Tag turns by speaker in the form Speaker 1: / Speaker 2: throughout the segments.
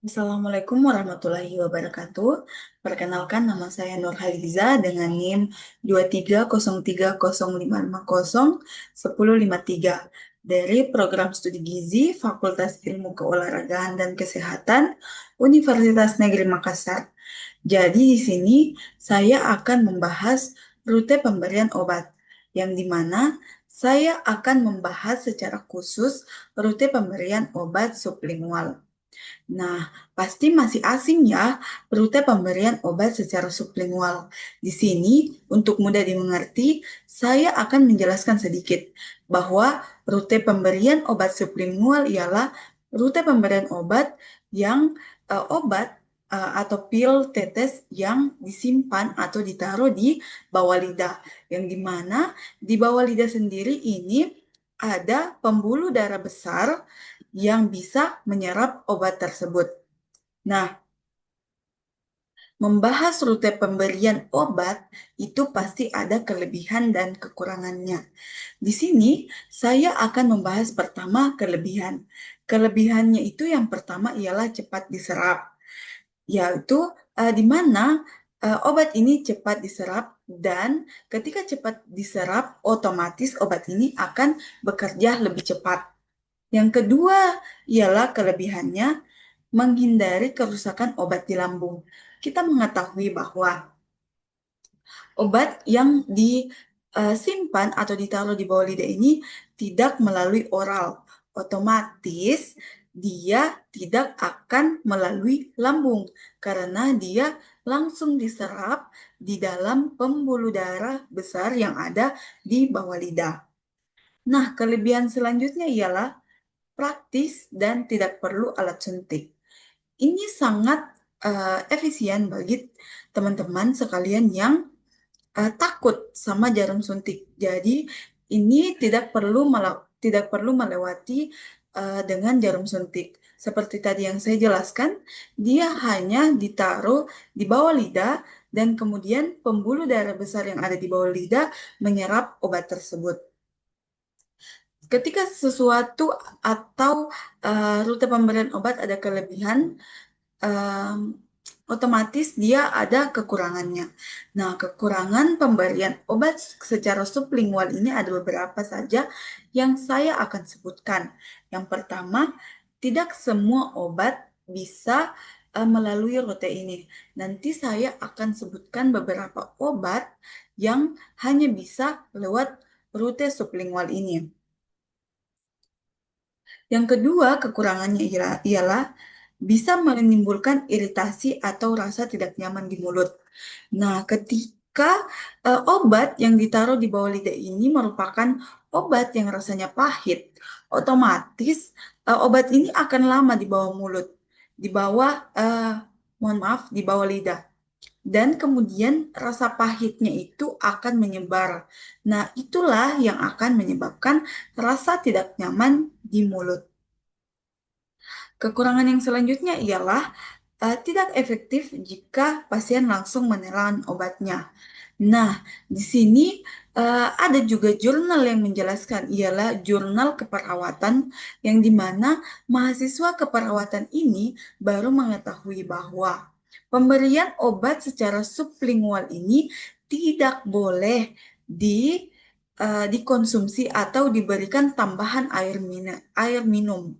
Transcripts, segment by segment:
Speaker 1: Assalamualaikum warahmatullahi wabarakatuh. Perkenalkan, nama saya Nur Haliza dengan NIM 2303055010053 dari Program Studi Gizi Fakultas Ilmu Keolahragaan dan Kesehatan Universitas Negeri Makassar. Jadi di sini saya akan membahas rute pemberian obat, yang dimana saya akan membahas secara khusus rute pemberian obat sublingual. Nah, pasti masih asing ya rute pemberian obat secara sublingual. Di sini, untuk mudah dimengerti, saya akan menjelaskan sedikit bahwa rute pemberian obat sublingual ialah rute pemberian obat yang atau pil tetes yang disimpan atau ditaruh di bawah lidah, yang dimana di bawah lidah sendiri ini ada pembuluh darah besar yang bisa menyerap obat tersebut. Nah, membahas rute pemberian obat itu pasti ada kelebihan dan kekurangannya. Di sini saya akan membahas pertama kelebihan. Kelebihannya itu yang pertama ialah cepat diserap, yaitu di mana obat ini cepat diserap dan ketika cepat diserap otomatis obat ini akan bekerja lebih cepat. Yang kedua ialah kelebihannya menghindari kerusakan obat di lambung. Kita mengetahui bahwa obat yang disimpan atau ditaruh di bawah lidah ini tidak melalui oral. Otomatis dia tidak akan melalui lambung karena dia langsung diserap di dalam pembuluh darah besar yang ada di bawah lidah. Nah, kelebihan selanjutnya ialah praktis dan tidak perlu alat suntik. Ini sangat efisien bagi teman-teman sekalian yang takut sama jarum suntik. Jadi ini tidak perlu melewati dengan jarum suntik. Seperti tadi yang saya jelaskan, dia hanya ditaruh di bawah lidah dan kemudian pembuluh darah besar yang ada di bawah lidah menyerap obat tersebut. Ketika sesuatu atau rute pemberian obat ada kelebihan, em, otomatis dia ada kekurangannya. Nah, kekurangan pemberian obat secara sublingual ini ada beberapa saja yang saya akan sebutkan. Yang pertama, tidak semua obat bisa melalui rute ini. Nanti saya akan sebutkan beberapa obat yang hanya bisa lewat rute sublingual ini. Yang kedua, kekurangannya ialah bisa menimbulkan iritasi atau rasa tidak nyaman di mulut. Nah, ketika obat yang ditaruh di bawah lidah ini merupakan obat yang rasanya pahit, otomatis obat ini akan lama di bawah mulut, di bawah, mohon maaf, di bawah lidah. Dan kemudian rasa pahitnya itu akan menyebar. Nah, itulah yang akan menyebabkan rasa tidak nyaman di mulut. Kekurangan yang selanjutnya ialah tidak efektif jika pasien langsung menelan obatnya. Nah, di sini ada juga jurnal yang menjelaskan, ialah jurnal keperawatan yang dimana mahasiswa keperawatan ini baru mengetahui bahwa pemberian obat secara sublingual ini tidak boleh dikonsumsi atau diberikan tambahan air minum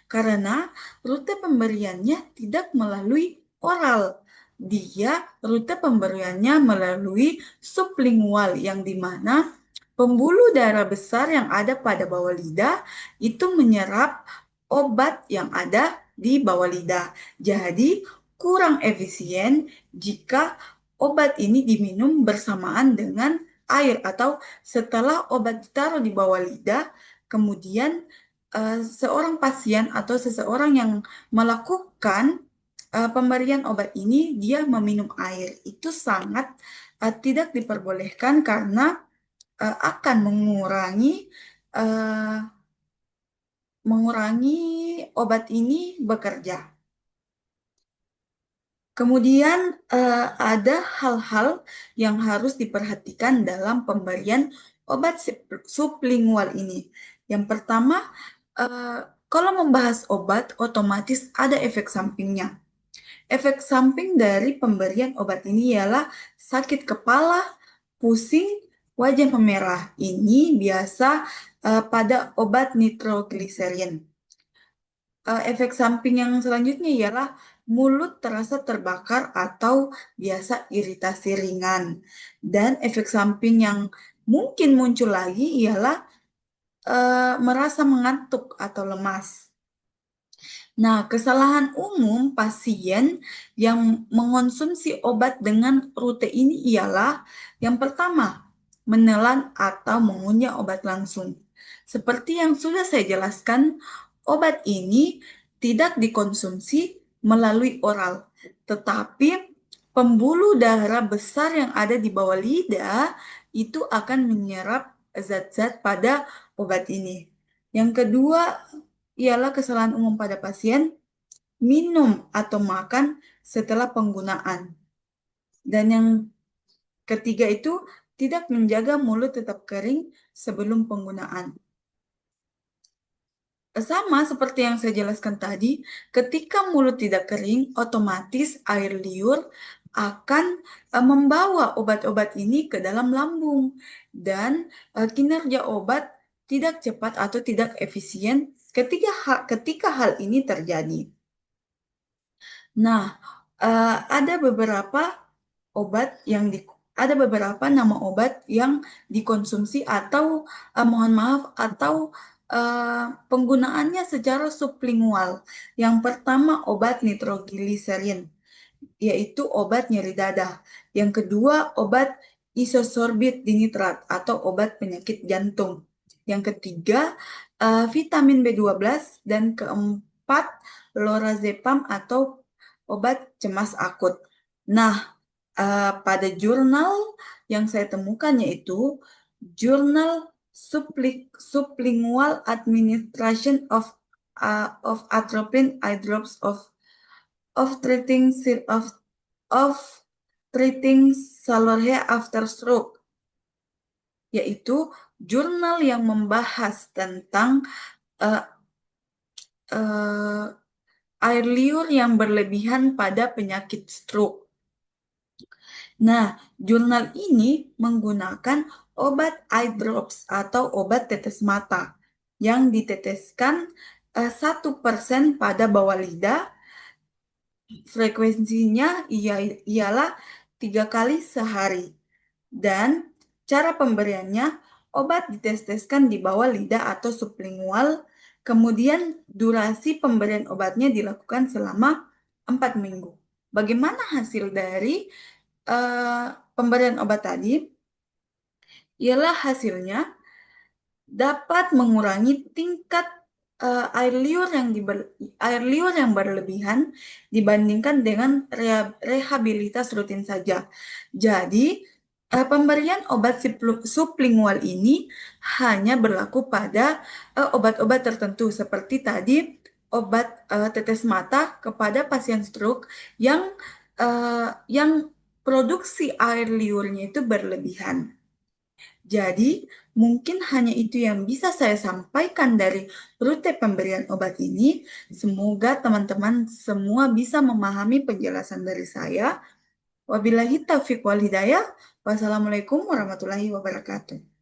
Speaker 1: karena rute pemberiannya tidak melalui oral. Dia rute pemberiannya melalui sublingual yang dimana pembuluh darah besar yang ada pada bawah lidah itu menyerap obat yang ada di bawah lidah. Jadi kurang efisien jika obat ini diminum bersamaan dengan air atau setelah obat ditaruh di bawah lidah, kemudian seorang pasien atau seseorang yang melakukan pemberian obat ini dia meminum air itu sangat tidak diperbolehkan karena akan uh, mengurangi obat ini bekerja. Kemudian ada hal-hal yang harus diperhatikan dalam pemberian obat sublingual ini. Yang pertama, Kalau membahas obat, otomatis ada efek sampingnya. Efek samping dari pemberian obat ini ialah sakit kepala, pusing, wajah memerah. Ini biasa pada obat nitrogliserin. Efek samping yang selanjutnya ialah mulut terasa terbakar atau biasa iritasi ringan. Dan efek samping yang mungkin muncul lagi ialah merasa mengantuk atau lemas. Nah, kesalahan umum pasien yang mengonsumsi obat dengan rute ini ialah yang pertama, menelan atau mengunyah obat langsung. Seperti yang sudah saya jelaskan, obat ini tidak dikonsumsi melalui oral, tetapi pembuluh darah besar yang ada di bawah lidah itu akan menyerap zat-zat pada obat ini. Yang kedua, ialah kesalahan umum pada pasien minum atau makan setelah penggunaan. Dan yang ketiga itu tidak menjaga mulut tetap kering sebelum penggunaan. Sama seperti yang saya jelaskan tadi, ketika mulut tidak kering, otomatis air liur akan membawa obat-obat ini ke dalam lambung dan kinerja obat tidak cepat atau tidak efisien ketika hal ini terjadi. Nah, ada beberapa obat yang ada beberapa nama obat yang dikonsumsi atau mohon maaf atau penggunaannya secara sublingual. Yang pertama obat nitrogliserin, yaitu obat nyeri dada. Yang kedua obat isosorbit dinitrat atau obat penyakit jantung. Yang ketiga vitamin B12 dan keempat lorazepam atau obat cemas akut. Nah, pada jurnal yang saya temukan yaitu Jurnal Sublingual Administration of Atropine Eye Drops of treating of treating seborrhea after stroke, yaitu jurnal yang membahas tentang uh, uh, air liur yang berlebihan pada penyakit stroke. Nah, jurnal ini menggunakan obat eye drops atau obat tetes mata yang diteteskan 1% pada bawah lidah. Frekuensinya ialah 3 kali sehari. Dan cara pemberiannya, obat diteteskan di bawah lidah atau sublingual. Kemudian durasi pemberian obatnya dilakukan selama 4 minggu. Bagaimana hasil dari pemberian obat tadi? Ialah hasilnya dapat mengurangi tingkat air liur yang berlebihan dibandingkan dengan rehabilitas rutin saja. Jadi, pemberian obat sublingual ini hanya berlaku pada obat-obat tertentu seperti tadi obat tetes mata kepada pasien stroke yang produksi air liurnya itu berlebihan. Jadi, mungkin hanya itu yang bisa saya sampaikan dari rute pemberian obat ini. Semoga teman-teman semua bisa memahami penjelasan dari saya. Wabillahi taufiq wal hidayah. Wassalamualaikum warahmatullahi wabarakatuh.